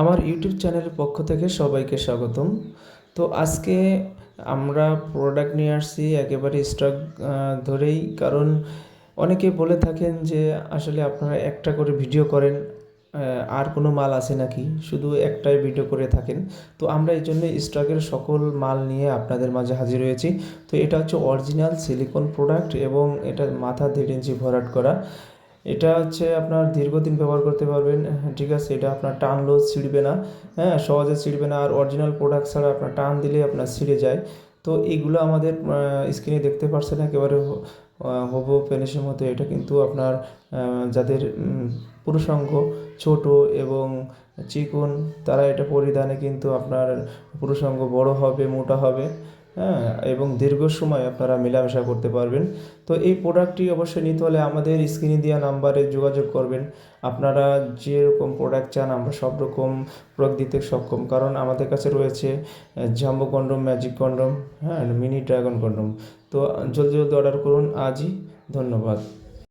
আমার ইউটিউব চ্যানেলের পক্ষ থেকে সবাইকে স্বাগতম। তো আজকে আমরা প্রোডাক্ট নিয়ে আসছি একেবারে স্টক ধরেই। কারণ অনেকে বলে থাকেন যে আসলে আপনারা একটা করে ভিডিও করেন, আর কোনো মাল আছে নাকি? শুধু একটাই ভিডিও করে থাকেন। তো আমরা এইজন্য স্টকের সকল মাল নিয়ে আপনাদের মাঝে হাজির হয়েছি। তো এটা হচ্ছে অরিজিনাল সিলিকন প্রোডাক্ট এবং এটার মাথা 1.5 ইঞ্চি ভরাট করা। এটা হচ্ছে আপনার দীর্ঘদিন ব্যবহার করতে পারবেন। ঠিক আছে? এটা আপনার টানলেও ছিঁড়বে না, হ্যাঁ? সহজে ছিঁড়বে না। আর অরিজিনাল প্রোডাক্ট ছাড়া আপনার টান দিলেই আপনার ছিঁড়ে যায়। তো এইগুলো আমাদের স্ক্রিনে দেখতে পারছেন একেবারে হুবহু পেনিসের মতো। এটা কিন্তু আপনার যাদের পুরুষাঙ্গ ছোট এবং চিকন, তারা এটা পরিধানে কিন্তু আপনার পুরুষাঙ্গ বড় হবে, মোটা হবে, হ্যাঁ? এবং দীর্ঘ সময় আপনারা মেলামেশা করতে পারবেন। তো এই প্রোডাক্টটি অবশ্যই নিতে হলে আমাদের স্ক্রিনে দেওয়া নাম্বারে যোগাযোগ করবেন। আপনারা যেরকম প্রোডাক্ট চান আমরা সব রকম প্রোডাক্ট দিতে সক্ষম। কারণ আমাদের কাছে রয়েছে জাম্বো কন্ডম, ম্যাজিক কন্ডম, হ্যাঁ? Mini dragon condom. তো জলদি অর্ডার করুন আজই। ধন্যবাদ।